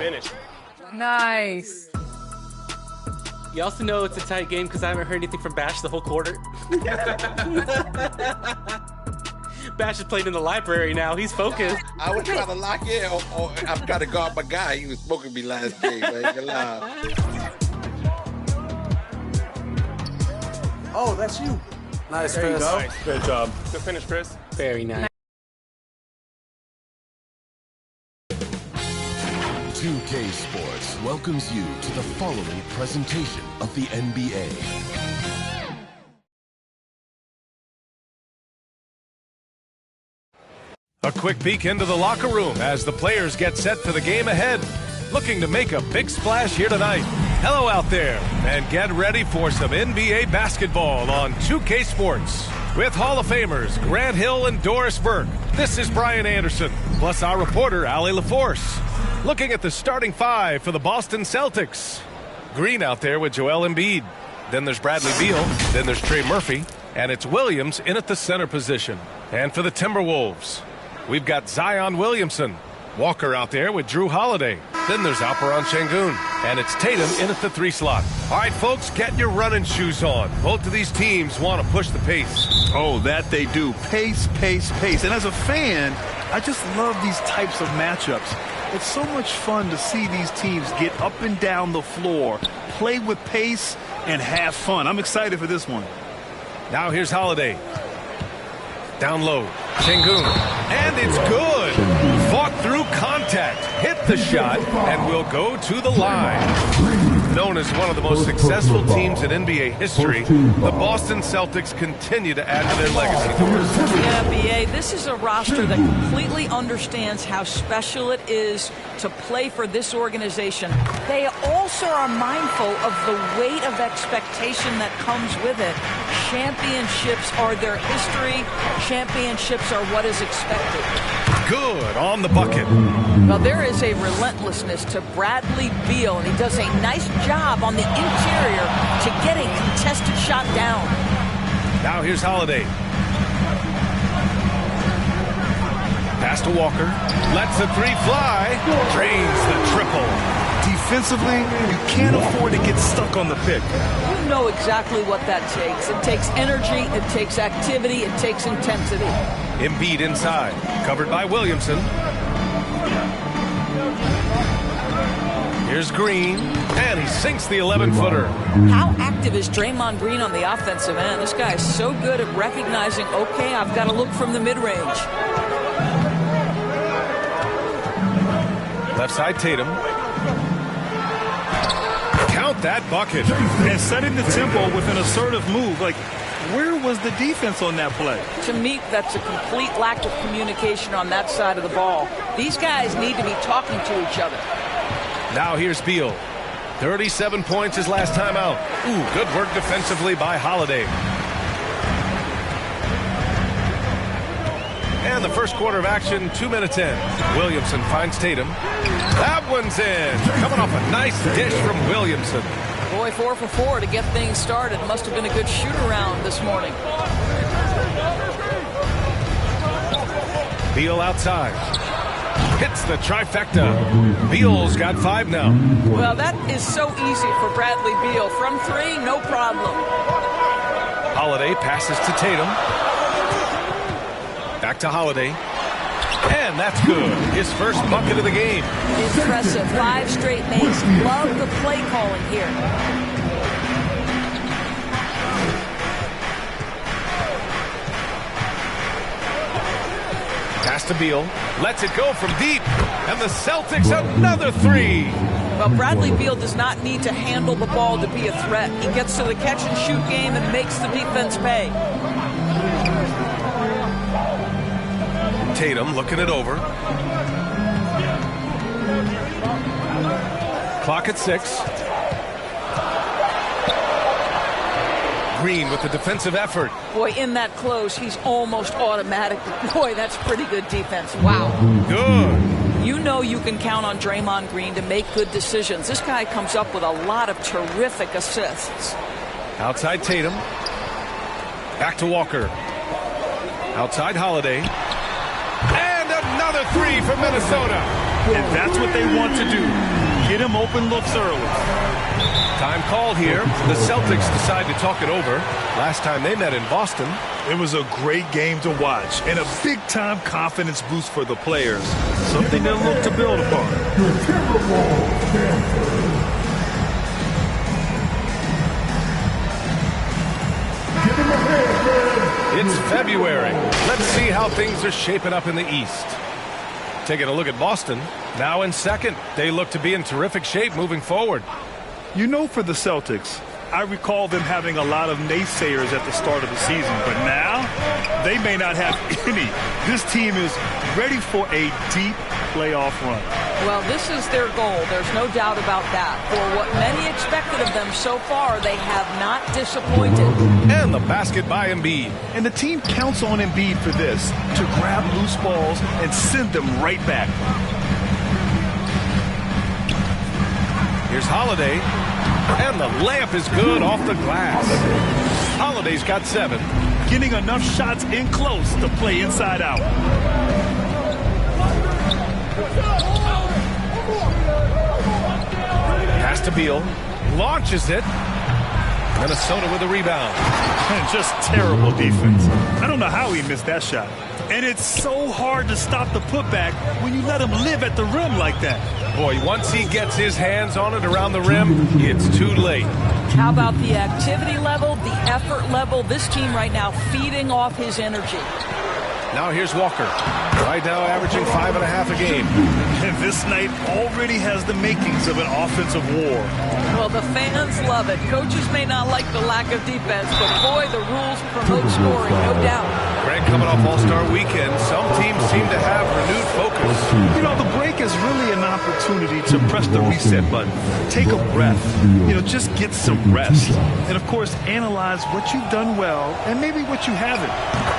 finish. Nice. You also know it's a tight game because I haven't heard anything from Bash the whole quarter. Bash is playing in the library now. He's focused. I was trying to lock in. I'm trying to guard my guy. He was smoking me last game. Oh, that's you. Nice, there Chris. You go. Nice. Good job. Good finish, Chris. Very nice. 2K Sports welcomes you to the following presentation of the NBA. A quick peek into the locker room as the players get set for the game ahead. Looking to make a big splash here tonight. Hello out there, and get ready for some NBA basketball on 2K Sports. With Hall of Famers Grant Hill and Doris Burke, this is Brian Anderson, plus our reporter Allie LaForce. Looking at the starting five for the Boston Celtics. Green out there with Joel Embiid. Then there's Bradley Beal. Then there's Trey Murphy. And it's Williams in at the center position. And for the Timberwolves, we've got Zion Williamson. Walker out there with Drew Holiday. Then there's Alperen Şengün. And it's Tatum in at the 3 slot. All right, folks, get your running shoes on. Both of these teams want to push the pace. Oh, that they do. Pace, pace, pace. And as a fan, I just love these types of matchups. It's so much fun to see these teams get up and down the floor, play with pace, and have fun. I'm excited for this one. Now here's Holiday. Down low. Şengün. And it's good. Fought through contact. Hit the shot and will go to the line. Known as one of the most successful teams in NBA history, the Boston Celtics continue to add to their legacy. Yeah, BA, this is a roster that completely understands how special it is to play for this organization. They also are mindful of the weight of expectation that comes with it. Championships are their history. Championships are what is expected. Good on the bucket. Well, there is a relentlessness to Bradley Beal, and he does a nice job on the interior to get a contested shot down. Now here's Holiday. Pass to Walker. Lets the 3 fly. Drains the triple. Defensively, you can't afford to get stuck on the pick. You know exactly what that takes. It takes energy, it takes activity, it takes intensity. Embiid inside. Covered by Williamson. Here's Green, and he sinks the 11-footer. How active is Draymond Green on the offensive end? This guy is so good at recognizing, okay, I've got to look from the mid-range. Left side Tatum. Count that bucket. And setting the tempo with an assertive move. Like, where was the defense on that play? To me, that's a complete lack of communication on that side of the ball. These guys need to be talking to each other. Now here's Beal. 37 points his last time out. Ooh, good work defensively by Holiday. And the first quarter of action, 2 minutes in. Williamson finds Tatum. That one's in. Coming off a nice dish from Williamson. Boy, 4 for 4 to get things started. Must have been a good shoot-around this morning. Beal outside. Hits the trifecta. Beal's got 5 now. Well, that is so easy for Bradley Beal. From 3, no problem. Holiday passes to Tatum. Back to Holiday. And that's good. His first bucket of the game. Impressive. 5 straight makes. Love the play calling here. Pass to Beal. Lets it go from deep. And the Celtics another 3. Well, Bradley Beal does not need to handle the ball to be a threat. He gets to the catch-and-shoot game and makes the defense pay. Tatum looking it over. Clock at 6. Green with the defensive effort. Boy, in that close, he's almost automatic. Boy, that's pretty good defense. Wow. Good. You know you can count on Draymond Green to make good decisions. This guy comes up with a lot of terrific assists. Outside Tatum. Back to Walker. Outside Holiday. And another 3 for Minnesota. And that's what they want to do. Get him open looks early. Time called here. The Celtics decide to talk it over. Last time they met in Boston. It was a great game to watch and a big-time confidence boost for the players. Something to look to build upon. It's February. Let's see how things are shaping up in the East. Taking a look at Boston. Now in second. They look to be in terrific shape moving forward. You know, for the Celtics, I recall them having a lot of naysayers at the start of the season, but now they may not have any. This team is ready for a deep playoff run. Well, this is their goal. There's no doubt about that. For what many expected of them so far, they have not disappointed. And the basket by Embiid. And the team counts on Embiid for this, to grab loose balls and send them right back. Here's Holiday. And the layup is good off the glass. Holiday's got 7. Getting enough shots in close to play inside out. Pass to Beal. Launches it. Minnesota with a rebound. And just terrible defense. I don't know how he missed that shot. And it's so hard to stop the putback when you let him live at the rim like that. Boy, once he gets his hands on it around the rim, it's too late. How about the activity level, the effort level? This team right now feeding off his energy. Now here's Walker. Right now averaging 5.5 a game. And this night already has the makings of an offensive war. Well, the fans love it. Coaches may not like the lack of defense, but boy, the rules promote scoring, no doubt. Greg, coming off All-Star Weekend, some teams seem to have renewed focus. You know, the break is really an opportunity to press the reset button. Take a breath. You know, just get some rest. And, of course, analyze what you've done well and maybe what you haven't.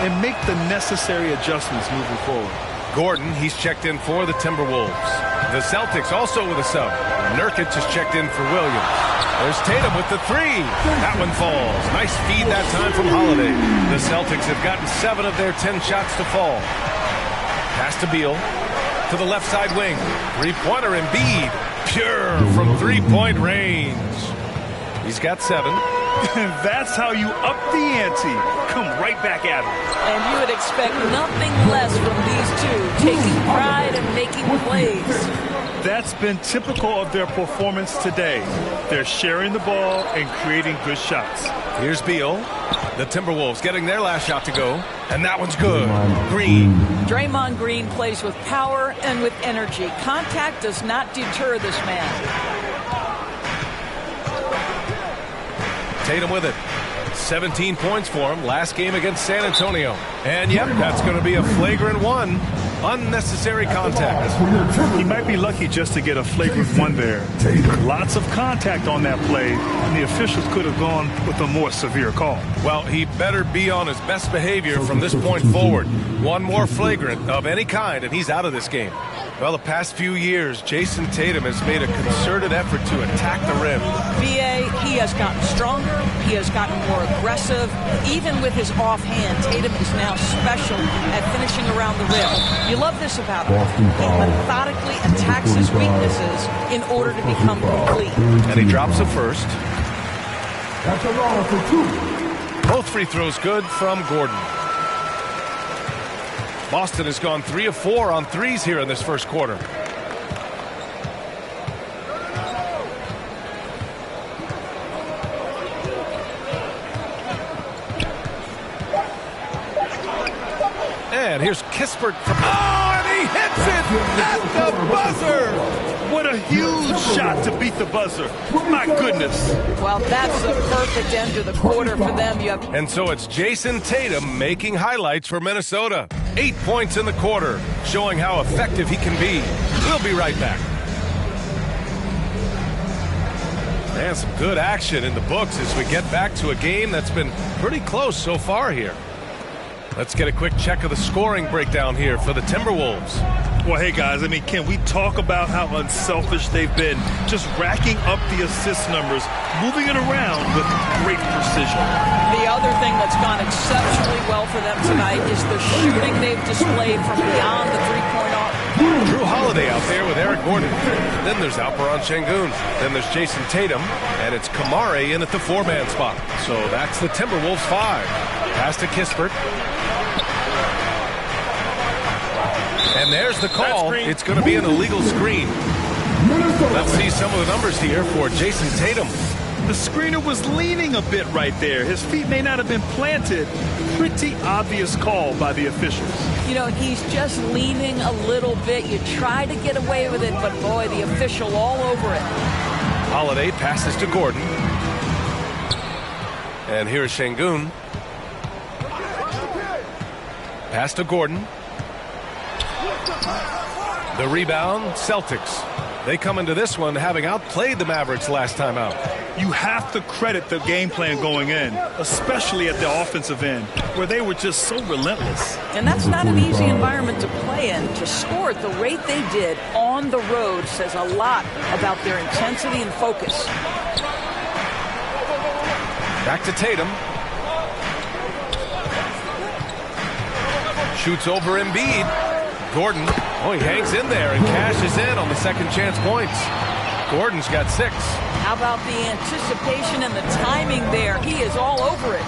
And make the necessary adjustments moving forward. Gordon, he's checked in for the Timberwolves. The Celtics also with a sub. Nurkic has checked in for Williams. There's Tatum with the 3. That one falls. Nice feed that time from Holiday. The Celtics have gotten 7 of their 10 shots to fall. Pass to Beal. To the left side wing. Three-pointer Embiid. Pure from three-point range. He's got 7. And that's how you up the ante. Come right back at him. And you would expect nothing less from these two, taking pride and making plays. That's been typical of their performance today. They're sharing the ball and creating good shots. Here's Beal. The Timberwolves getting their last shot to go. And that one's good. Green. Draymond Green plays with power and with energy. Contact does not deter this man. Tatum with it. 17 points for him last game against San Antonio. And yep, that's going to be a flagrant 1. Unnecessary contact. He might be lucky just to get a flagrant 1 there. Lots of contact on that play, and the officials could have gone with a more severe call. Well, he better be on his best behavior from this point forward. One more flagrant of any kind, and he's out of this game. Well, the past few years, Jason Tatum has made a concerted effort to attack the rim. BA, he has gotten stronger. He has gotten more aggressive. Even with his offhand, Tatum is now special at finishing around the rim. You love this about him. He methodically attacks his weaknesses in order to become complete. And he drops a first. That's a roll for 2. Both free throws good from Gordon. Boston has gone 3 of 4 on threes here in this first quarter. And here's Kispert. And he hits it at the buzzer. What a huge shot to beat the buzzer. My goodness. Well, that's the perfect end to the quarter for them. And so it's Jason Tatum making highlights for Minnesota. 8 points in the quarter, showing how effective he can be. We'll be right back. And some good action in the books as we get back to a game that's been pretty close so far here. Let's get a quick check of the scoring breakdown here for the Timberwolves. Well, hey, guys, I mean, can we talk about how unselfish they've been? Just racking up the assist numbers, moving it around with great precision. The other thing that's gone exceptionally well for them tonight is the shooting they've displayed from beyond the three-point arc. Drew Holiday Holiday out there with Eric Gordon. Then there's Alperon Şengün. Then there's Jason Tatum. And it's Kamare in at the 4-man spot. So that's the Timberwolves 5. Pass to Kispert. And there's the call. It's going to be an illegal screen. Let's see some of the numbers here for Jason Tatum. The screener was leaning a bit right there. His feet may not have been planted. Pretty obvious call by the officials. You know, he's just leaning a little bit. You try to get away with it, but boy, the official all over it. Holiday passes to Gordon. And here's Şengün. Pass to Gordon. The rebound, Celtics. They come into this one having outplayed the Mavericks last time out. You have to credit the game plan going in, especially at the offensive end, where they were just so relentless. And that's not an easy environment to play in. To score at the rate they did on the road says a lot about their intensity and focus. Back to Tatum. Shoots over Embiid. Gordon, he hangs in there and cashes in on the second chance points. Gordon's got 6. How about the anticipation and the timing there? He is all over it.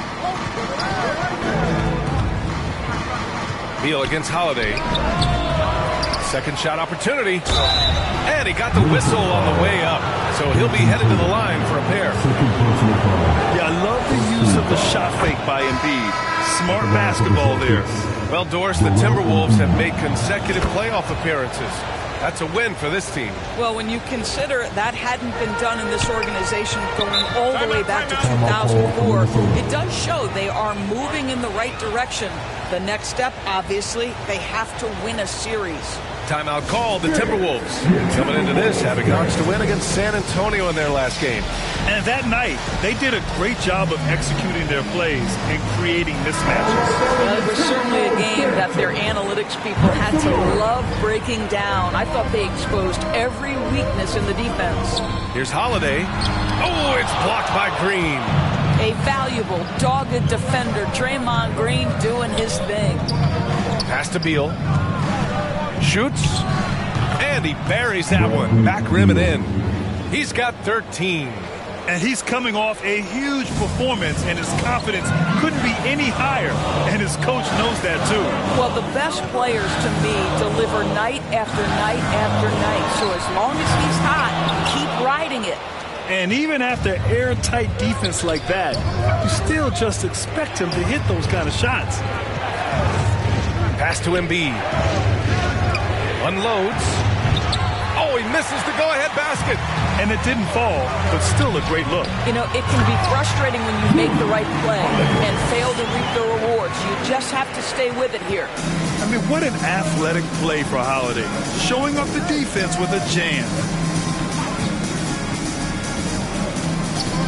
Beal against Holiday. Second shot opportunity. And he got the whistle on the way up. So he'll be headed to the line for a pair. Yeah, I love the use of the shot fake by Embiid. Smart basketball there. Well, Doris, the Timberwolves have made consecutive playoff appearances. That's a win for this team. Well, when you consider that hadn't been done in this organization going all the way back to 2004, it does show they are moving in the right direction. The next step, obviously, they have to win a series. Timeout called, the Timberwolves. Coming into this, having notched a win against San Antonio in their last game. And that night, they did a great job of executing their plays and creating mismatches. Well, it was certainly a game that their analytics people had to love breaking down. I thought they exposed every weakness in the defense. Here's Holiday. Oh, it's blocked by Green. A valuable, dogged defender, Draymond Green doing his thing. Pass to Beal. Shoots, and he buries that one. Back rim and in. He's got 13. And he's coming off a huge performance, and his confidence couldn't be any higher. And his coach knows that, too. Well, the best players, to me, deliver night after night after night. So as long as he's hot, keep riding it. And even after airtight defense like that, you still just expect him to hit those kind of shots. Pass to Embiid. Unloads. Oh, he misses the go-ahead basket. And it didn't fall, but still a great look. You know, it can be frustrating when you make the right play and fail to reap the rewards. You just have to stay with it here. I mean, what an athletic play for Holiday. Showing up the defense with a jam.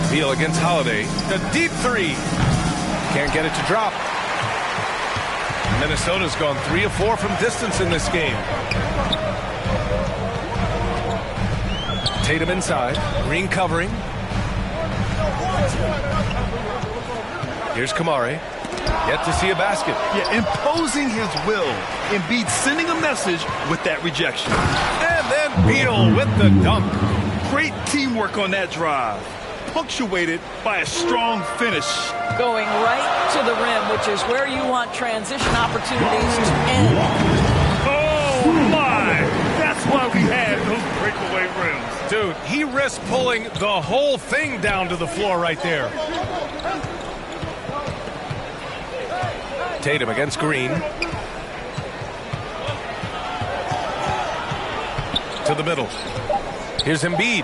Beal against Holiday. The deep 3. Can't get it to drop. Minnesota's gone 3 of 4 from distance in this game. Tatum inside. Green covering. Here's Kamare. Yet to see a basket. Yeah, imposing his will. Embiid sending a message with that rejection. And then Beal with the dunk. Great teamwork on that drive. Punctuated by a strong finish. Going right to the rim, which is where you want transition opportunities to end. Oh, my! That's why we had those breakaway rims. Dude, he risked pulling the whole thing down to the floor right there. Tatum against Green. To the middle. Here's Embiid.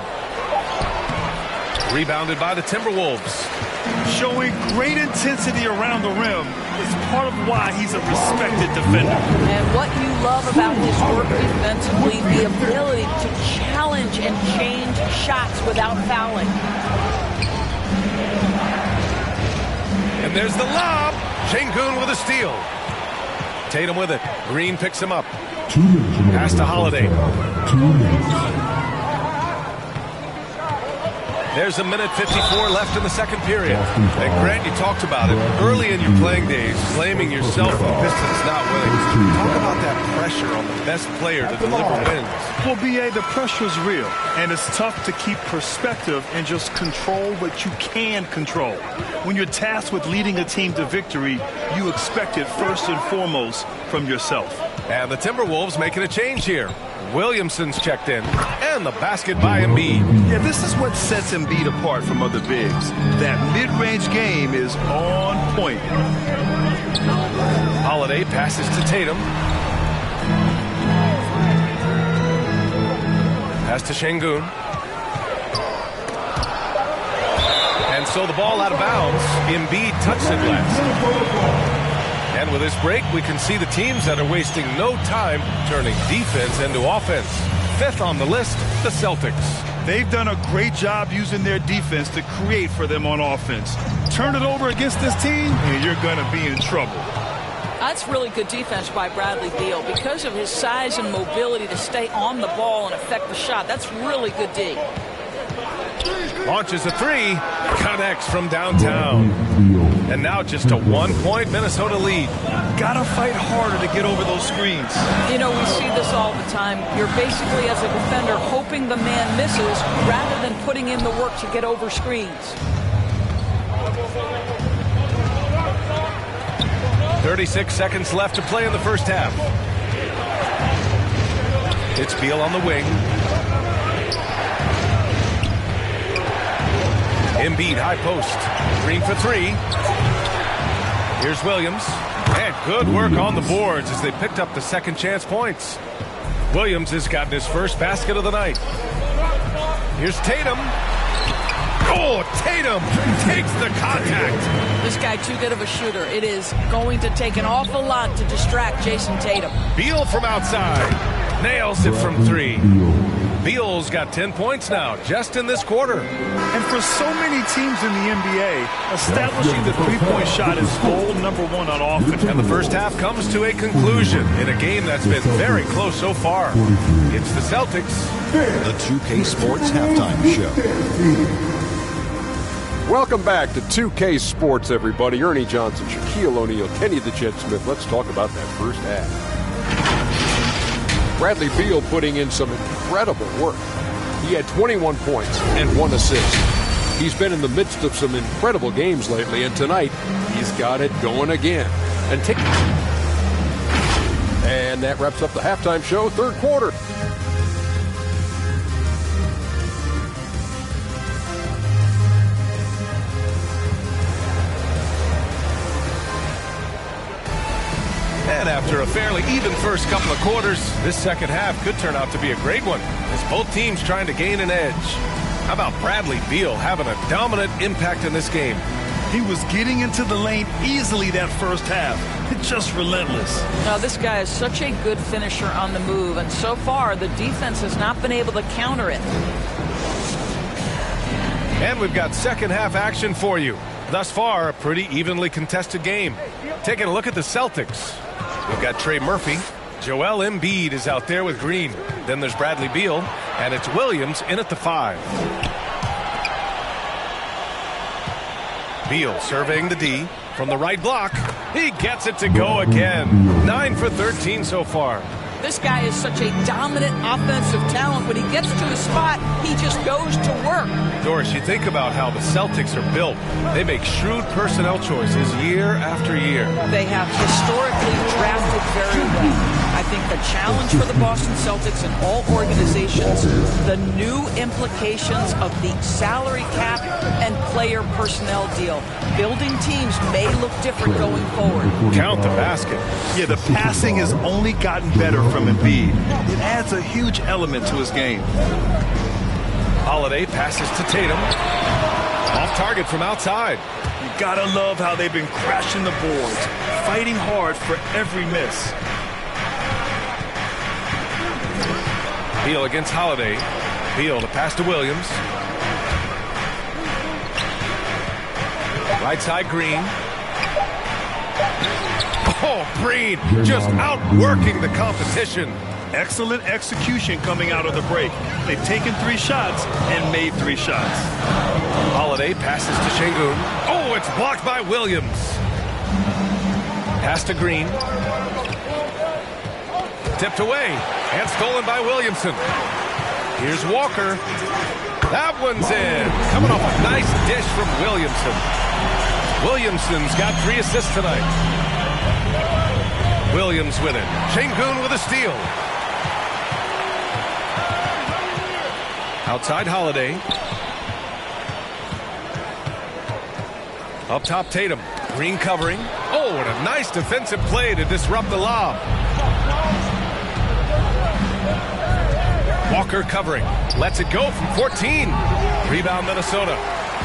Rebounded by the Timberwolves. Showing great intensity around the rim is part of why he's a respected defender. And what you love about his work defensively, the ability to challenge and change shots without fouling. And there's the lob. Şengün with a steal. Tatum with it. Green picks him up. Pass to Holiday. There's a minute 54 left in the second period. And Grant, you talked about it early in your playing days, blaming yourself for the Pistons not winning. Talk about that pressure pressure on the best player to deliver wins. Well, B.A., the pressure is real, and it's tough to keep perspective and just control what you can control. When you're tasked with leading a team to victory, you expect it first and foremost from yourself. And the Timberwolves making a change here. Williamson's checked in, and the basket by Embiid. Yeah, this is what sets Embiid apart from other bigs. That mid-range game is on point. Holiday passes to Tatum. Pass to Şengün. And so the ball out of bounds. Embiid touched it last. And with this break, we can see the teams that are wasting no time turning defense into offense. Fifth on the list, the Celtics. They've done a great job using their defense to create for them on offense. Turn it over against this team, and you're going to be in trouble. That's really good defense by Bradley Beal. Because of his size and mobility to stay on the ball and affect the shot, that's really good D. Launches a three, connects from downtown. And now just a 1-point Minnesota lead. Gotta fight harder to get over those screens. You know, we see this all the time. You're basically, as a defender, hoping the man misses rather than putting in the work to get over screens. 36 seconds left to play in the first half. It's Beal on the wing. Embiid high post. Green for three. Here's Williams. And good work on the boards as they picked up the second chance points. Williams has gotten his first basket of the night. Here's Tatum. Oh, Tatum takes the contact. This guy too good of a shooter. It is going to take an awful lot to distract Jason Tatum. Beal from outside. Nails it from three. Beal's got 10 points now, just in this quarter. And for so many teams in the NBA, establishing the three-point shot is goal number one on offense. And the first half comes to a conclusion in a game that's been very close so far. It's the Celtics. The 2K Sports Halftime Show. Welcome back to 2K Sports, everybody. Ernie Johnson, Shaquille O'Neal, Kenny the Jet Smith. Let's talk about that first half. Bradley Beal putting in some incredible work. He had 21 points and 1 assist. He's been in the midst of some incredible games lately, and tonight he's got it going again. And that wraps up the halftime show, third quarter. And after a fairly even first couple of quarters, this second half could turn out to be a great one, as both teams trying to gain an edge. How about Bradley Beal having a dominant impact in this game? He was getting into the lane easily that first half. It's just relentless. Now, this guy is such a good finisher on the move, and so far the defense has not been able to counter it. And we've got second half action for you. Thus far, a pretty evenly contested game. Taking a look at the Celtics. We've got Trey Murphy. Joel Embiid is out there with Green. Then there's Bradley Beal, and it's Williams in at the 5. Beal surveying the D from the right block. He gets it to go again. 9 for 13 so far. This guy is such a dominant offensive talent. When he gets to the spot, he just goes to work. Doris, you think about how the Celtics are built. They make shrewd personnel choices year after year. They have historically drafted very well. I think the challenge for the Boston Celtics and all organizations, the new implications of the salary cap and player personnel deal. Building teams may look different going forward. Count the basket. Yeah, the passing has only gotten better from Embiid. It adds a huge element to his game. Holiday passes to Tatum. Off target from outside. You gotta love how they've been crashing the boards, fighting hard for every miss. Beal against Holiday. Beal to pass to Williams. Right side, Green. Oh, Green just outworking the competition. Excellent execution coming out of the break. They've taken 3 shots and made 3 shots. Holiday passes to Şengün. Oh, it's blocked by Williams. Pass to Green. tipped away and stolen by Williamson. Here's Walker. That one's in. Coming off a nice dish from Williamson. Williamson's got 3 assists tonight. Williams with it. Şengün with a steal. Outside Holiday. Up top Tatum. Green covering. Oh, and a nice defensive play to disrupt the lob. Walker covering. Lets it go from 14. Rebound Minnesota.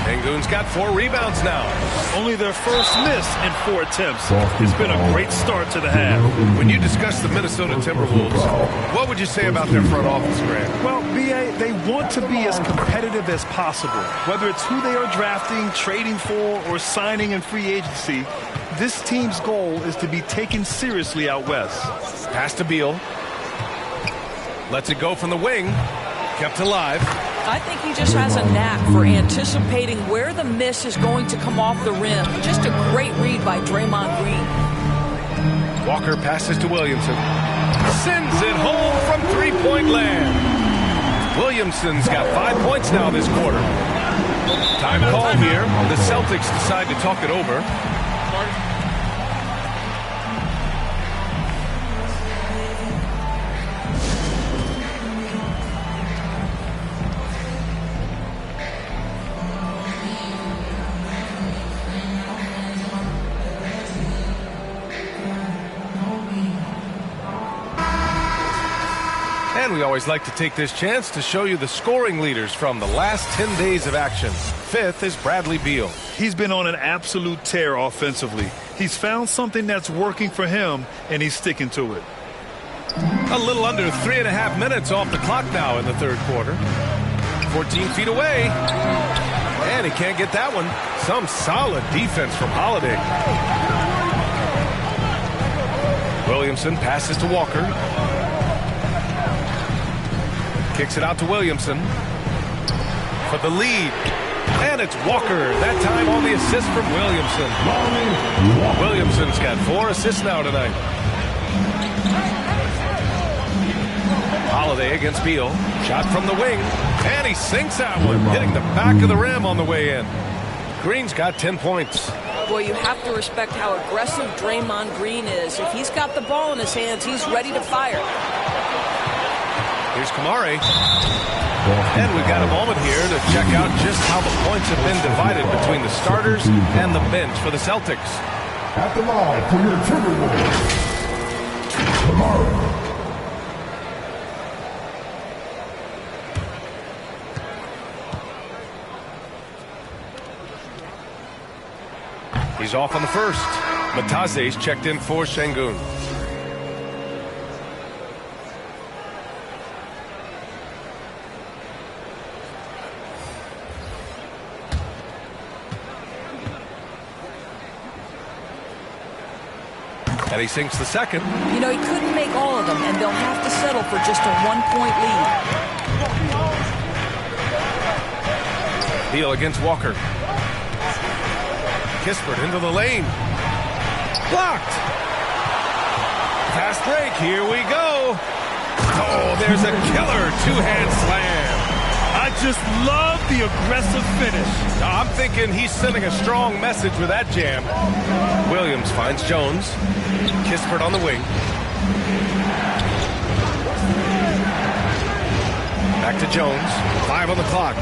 Şengün's got 4 rebounds now. Only their first miss in 4 attempts. It's been a great start to the half. When you discuss the Minnesota Timberwolves, what would you say about their front office, Grant? Well, B.A., they want to be as competitive as possible. Whether it's who they are drafting, trading for, or signing in free agency, this team's goal is to be taken seriously out west. Pass to Beal. Lets it go from the wing. Kept alive. I think he just has a knack for anticipating where the miss is going to come off the rim. Just a great read by Draymond Green. Walker passes to Williamson. Sends it home from three-point land. Williamson's got 5 points now this quarter. Time call here. The Celtics decide to talk it over. And we always like to take this chance to show you the scoring leaders from the last 10 days of action. 5th is Bradley Beal. He's been on an absolute tear offensively. He's found something that's working for him, and he's sticking to it. A little under 3.5 minutes off the clock now in the third quarter. 14 feet away. And he can't get that one. Some solid defense from Holiday. Williamson passes to Walker. Kicks it out to Williamson for the lead. And it's Walker, that time on the assist from Williamson. Williamson's got 4 assists now tonight. Holiday against Beal. Shot from the wing. And he sinks that one, hitting the back of the rim on the way in. Green's got 10 points. Boy, you have to respect how aggressive Draymond Green is. If he's got the ball in his hands, he's ready to fire. Here's Kamari. And we've got a moment here to check out just how the points have been divided between the starters and the bench for the Celtics. At the line for your Timberwolves, Kamari. He's off on the first. Mataze's checked in for Şengün. And he sinks the second. You know, he couldn't make all of them, and they'll have to settle for just a 1-point lead. Beal against Walker. Kispert into the lane. Blocked. Fast break. Here we go. Oh, there's a killer two-hand slam. I just love the aggressive finish. I'm thinking he's sending a strong message with that jam. Williams finds Jones. Kispert on the wing. Back to Jones. 5 on the clock.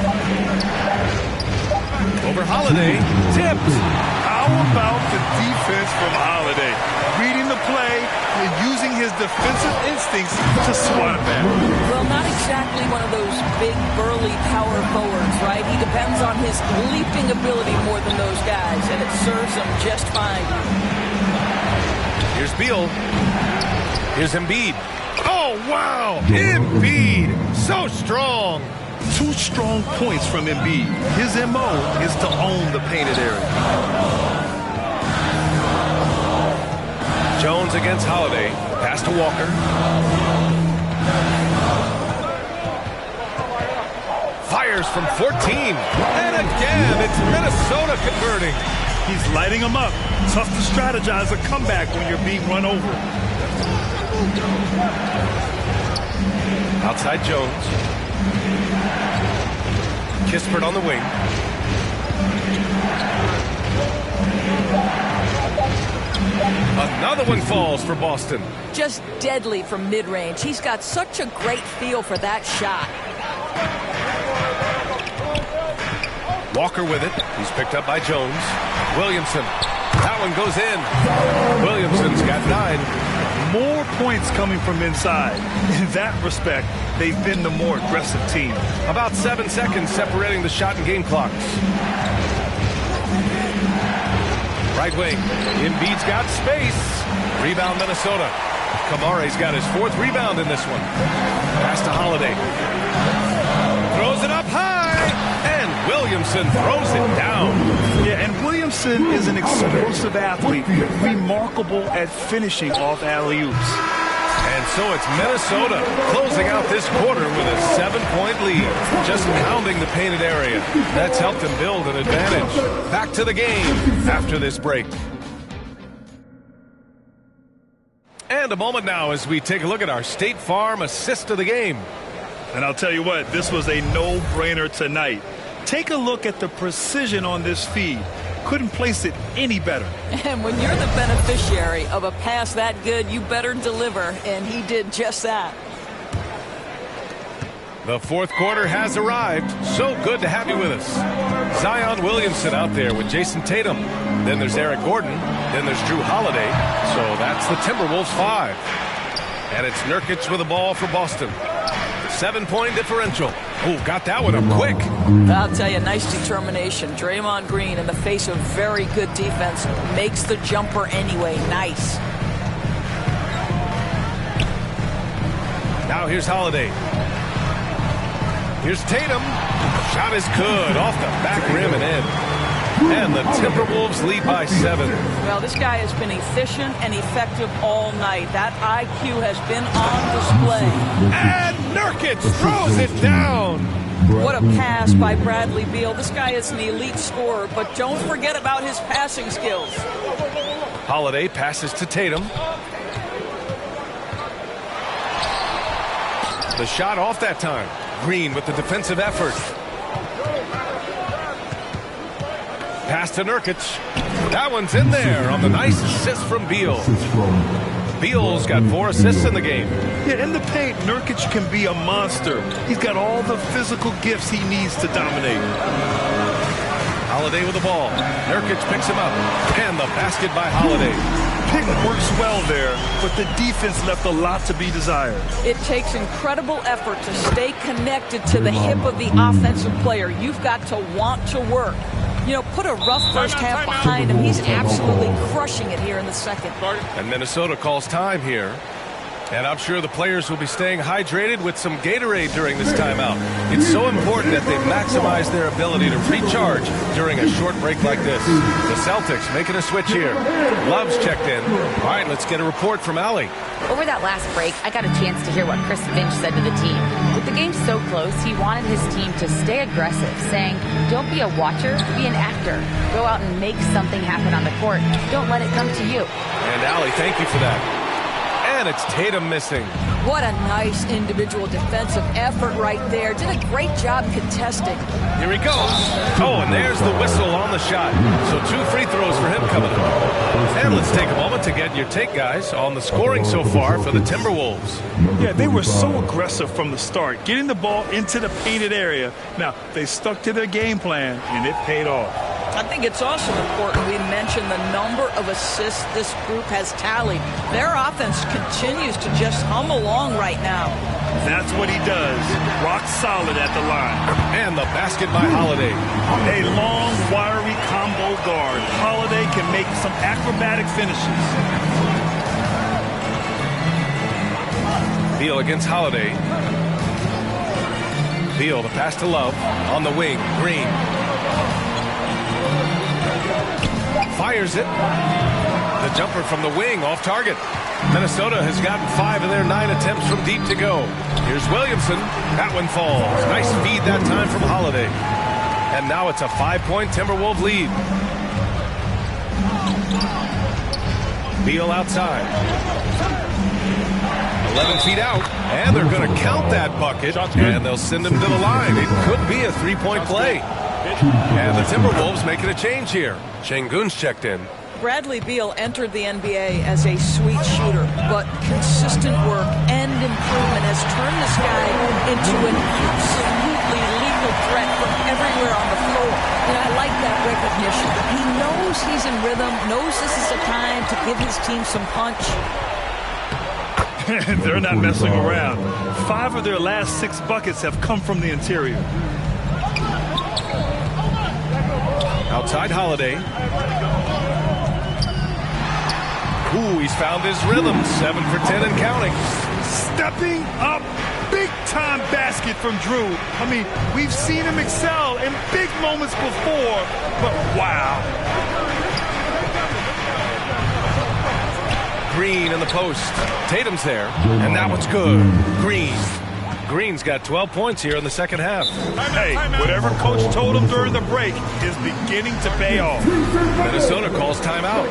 Over Holiday. Tipped. How about the defense from Holiday? Reading the play and using his defensive instincts to swat it back. Well, not exactly one of those big, burly power forwards, right? He depends on his leaping ability more than those guys, and it serves him just fine. Here's Beal. Here's Embiid. Oh, wow! Embiid! So strong! 2 strong points from Embiid. His M.O. is to own the painted area. Jones against Holiday. Pass to Walker. Fires from 14. And again, it's Minnesota converting. He's lighting them up. Tough to strategize a comeback when you're being run over. Outside Jones. Kispert on the wing. Another one falls for Boston. Just deadly from mid-range. He's got such a great feel for that shot. Walker with it. He's picked up by Jones. Williamson. That one goes in. Williamson's got 9. More points coming from inside. In that respect, they've been the more aggressive team. About 7 seconds separating the shot and game clocks. Right wing. Embiid's got space. Rebound Minnesota. Kamare's got his 4th rebound in this one. Pass to Holiday. Throws it up high. And Williamson throws it down. Yeah, and Williamson is an explosive athlete. Remarkable at finishing off alley-oops. And so it's Minnesota closing out this quarter with a 7-point lead. Just pounding the painted area. That's helped them build an advantage. Back to the game after this break. And a moment now as we take a look at our State Farm assist of the game. And I'll tell you what, this was a no-brainer tonight. Take a look at the precision on this feed. Couldn't place it any better. And when you're the beneficiary of a pass that good, you better deliver, and he did just that. The 4th quarter has arrived. So good to have you with us. Zion Williamson out there with Jason Tatum. Then there's Eric Gordon. Then there's Drew Holiday. So that's the Timberwolves 5. And it's Nurkic with the ball for Boston. 7-point differential. Oh, got that one up quick. I'll tell you, nice determination. Draymond Green, in the face of very good defense, makes the jumper anyway. Nice. Now here's Holiday. Here's Tatum. Shot is good. Off the back rim and in. And the Timberwolves lead by 7. Well, this guy has been efficient and effective all night. That IQ has been on display. And Nurkic throws it down. What a pass by Bradley Beal. This guy is an elite scorer, but don't forget about his passing skills. Holiday passes to Tatum. The shot off that time. Green with the defensive effort. Pass to Nurkic. That one's in there on the nice assist from Beal. Beal's got 4 assists in the game. Yeah, in the paint, Nurkic can be a monster. He's got all the physical gifts he needs to dominate. Holiday with the ball. Nurkic picks him up. And the basket by Holiday. Pick works well there, but the defense left a lot to be desired. It takes incredible effort to stay connected to the hip of the offensive player. You've got to want to work. You know, put a rough first half behind him. He's absolutely crushing it here in the second. And Minnesota calls time here. And I'm sure the players will be staying hydrated with some Gatorade during this timeout. It's so important that they maximize their ability to recharge during a short break like this. The Celtics making a switch here. Love's checked in. All right, let's get a report from Allie. Over that last break, I got a chance to hear what Chris Finch said to the team. With the game so close, he wanted his team to stay aggressive, saying, don't be a watcher, be an actor. Go out and make something happen on the court. Don't let it come to you. And Allie, thank you for that. And it's Tatum missing. What a nice individual defensive effort right there. Did a great job contesting. Here he goes. Oh, and there's the whistle on the shot. So 2 free throws for him coming up. And let's take a moment to get your take, guys, on the scoring so far for the Timberwolves. Yeah, they were so aggressive from the start, getting the ball into the painted area. Now, they stuck to their game plan, and it paid off. I think it's also important we mention the number of assists this group has tallied. Their offense continues to just hum along right now. That's what he does. Rock solid at the line. And the basket by Holiday. A long, wiry combo guard. Holiday can make some acrobatic finishes. Beal against Holiday. Beal, the pass to Love. On the wing, Green. Fires it. The jumper from the wing off target. Minnesota has gotten 5 of their 9 attempts from deep to go. Here's Williamson. That one falls. Nice feed that time from Holiday. And now it's a 5-point Timberwolves lead. Beal outside. 11 feet out, and they're going to count that bucket, and they'll send him to the line. It could be a three-point play. And the Timberwolves making a change here. Şengün's checked in. Bradley Beal entered the NBA as a sweet shooter, but consistent work and improvement has turned this guy into an absolutely lethal threat from everywhere on the floor. And I like that recognition. He knows he's in rhythm, knows this is a time to give his team some punch. They're not messing around. 5 of their last 6 buckets have come from the interior. Outside Holiday. Ooh, he's found his rhythm. 7 for 10 and counting. Stepping up, big-time basket from Drew. I mean, we've seen him excel in big moments before, but wow. Green in the post. Tatum's there, and that one's good. Green's got 12 points here in the second half. Hey, whatever coach told him during the break is beginning to pay off. Minnesota calls timeout.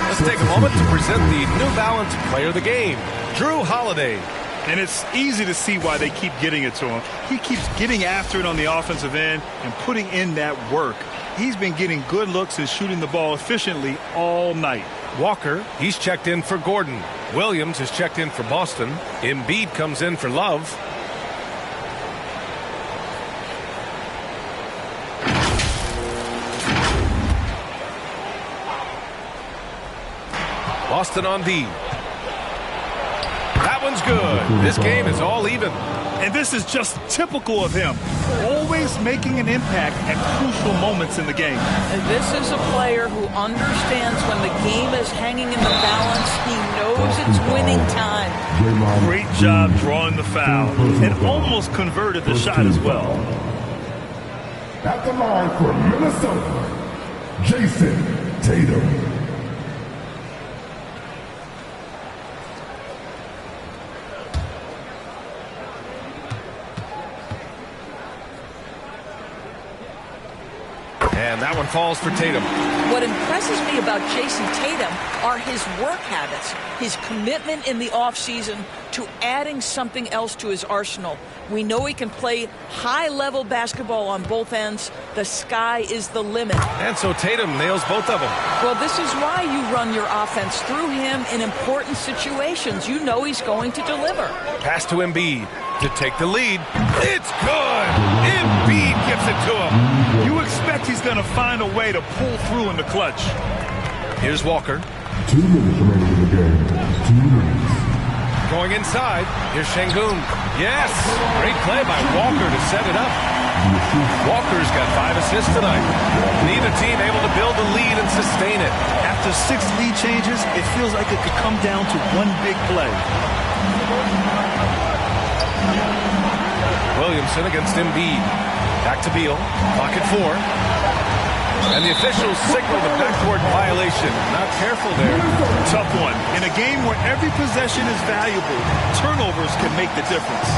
Let's take a moment to present the New Balance Player of the Game, Drew Holiday. And it's easy to see why they keep getting it to him. He keeps getting after it on the offensive end and putting in that work. He's been getting good looks and shooting the ball efficiently all night. Walker, he's checked in for Gordon. Williams is checked in for Boston. Embiid comes in for Love. Boston on D. That one's good. This game is all even. And this is just typical of him. Always making an impact at crucial moments in the game. And this is a player who understands when the game is hanging in the balance. He knows it's winning time. Great job drawing the foul. And almost converted the shot as well. At the line for Minnesota, Jason Tatum. And that one falls for Tatum. What impresses me about Jason Tatum are his work habits, his commitment in the offseason to adding something else to his arsenal. We know he can play high-level basketball on both ends. The sky is the limit. And so Tatum nails both of them. Well, this is why you run your offense through him in important situations. You know he's going to deliver. Pass to Embiid to take the lead. It's good. Embiid gets it to him. You expect he's going to find a way to pull through in the clutch. Here's Walker. 2 minutes remaining in the game. 2 minutes. Going inside. Here's Şengün. Yes. Great play by Walker to set it up. Walker's got 5 assists tonight. Neither team able to build the lead and sustain it. After 6 lead changes, it feels like it could come down to one big play. Williamson against Embiid. Back to Beal. Clock at 4. And the officials signal the backcourt violation. Not careful there. Tough one. In a game where every possession is valuable, turnovers can make the difference.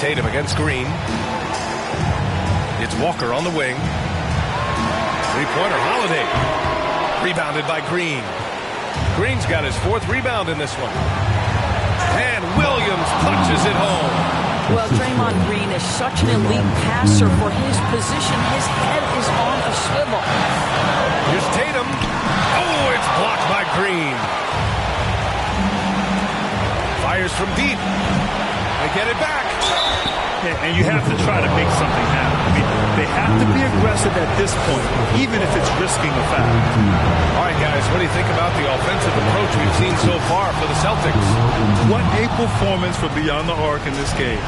Tatum against Green. It's Walker on the wing. Three-pointer, Holiday. Rebounded by Green. Green's got his 4th rebound in this one. And Williams punches it home. Well, Draymond Green is such an elite passer for his position. His head is on a swivel. Here's Tatum. Oh, it's blocked by Green. Fires from deep. They get it back. And you have to try to make something happen. I mean, they have to be aggressive at this point, even if it's risking a foul. All right, guys, what do you think about the offensive approach we've seen so far for the Celtics? What a performance for Beyond the Arc in this game.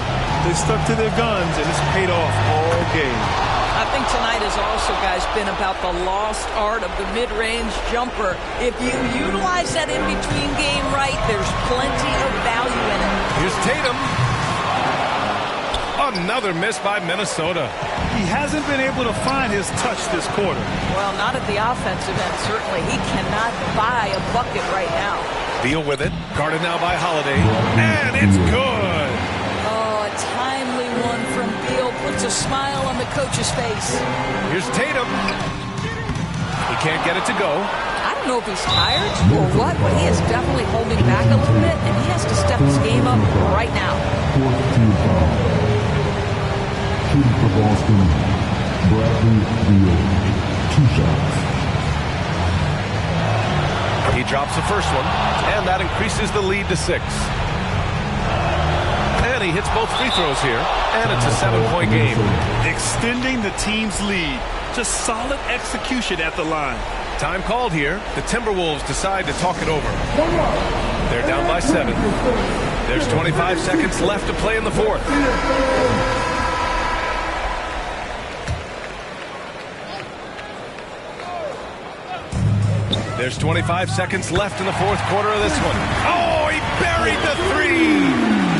They stuck to their guns, and it's paid off all game. I think tonight has also, guys, been about the lost art of the mid-range jumper. If you utilize that in-between game right, there's plenty of value in it. Here's Tatum. Another miss by Minnesota. He hasn't been able to find his touch this quarter. Well, not at the offensive end, certainly. He cannot buy a bucket right now. Beal with it. Guarded now by Holiday. And it's good. Oh, a timely one from Beal puts a smile on the coach's face. Here's Tatum. He can't get it to go. I don't know if he's tired or what, but he is definitely holding back a little bit, and he has to step his game up right now. Fourth team foul. Shooting for Boston, Bradley Beal. 2 shots. He drops the first one, and that increases the lead to 6. And he hits both free throws here, and it's a 7-point game. Extending the team's lead. Just solid execution at the line. Time called here. The Timberwolves decide to talk it over. They're down by 7. There's 25 seconds left to play in the fourth. There's 25 seconds left in the fourth quarter of this one. Oh, he buried the 3.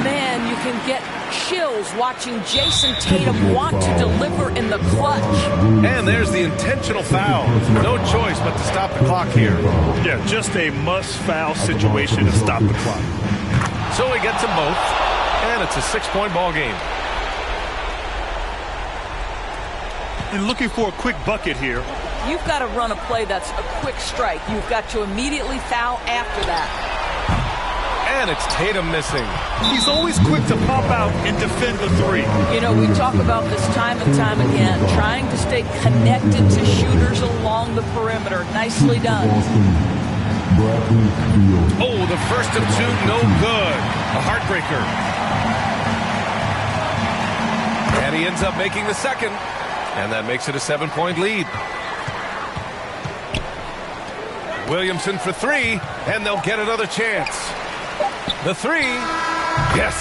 Man, you can get chills watching Jason Tatum want to deliver in the clutch. And there's the intentional foul. No choice but to stop the clock here. Yeah, just a must-foul situation to stop the clock. So he gets them both, and it's a 6-point ball game. And looking for a quick bucket here. You've got to run a play that's a quick strike. You've got to immediately foul after that. And it's Tatum missing. He's always quick to pop out and defend the 3. You know, we talk about this time and time again, trying to stay connected to shooters along the perimeter. Nicely done. Oh, the first of 2, no good. A heartbreaker. And he ends up making the second. And that makes it a 7-point lead. Williamson for 3, and they'll get another chance. The 3, yes.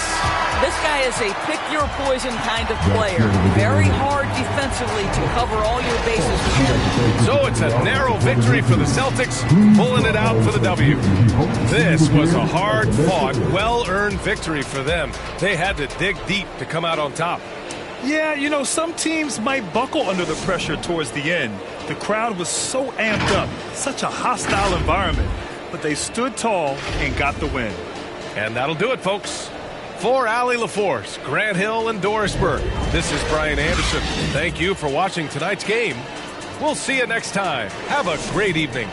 This guy is a pick-your-poison kind of player. Very hard defensively to cover all your bases with him. So it's a narrow victory for the Celtics, pulling it out for the W. This was a hard-fought, well-earned victory for them. They had to dig deep to come out on top. Yeah, you know, some teams might buckle under the pressure towards the end. The crowd was so amped up, such a hostile environment. But they stood tall and got the win. And that'll do it, folks. For Allie LaForce, Grant Hill, and Dorisburg, this is Brian Anderson. Thank you for watching tonight's game. We'll see you next time. Have a great evening.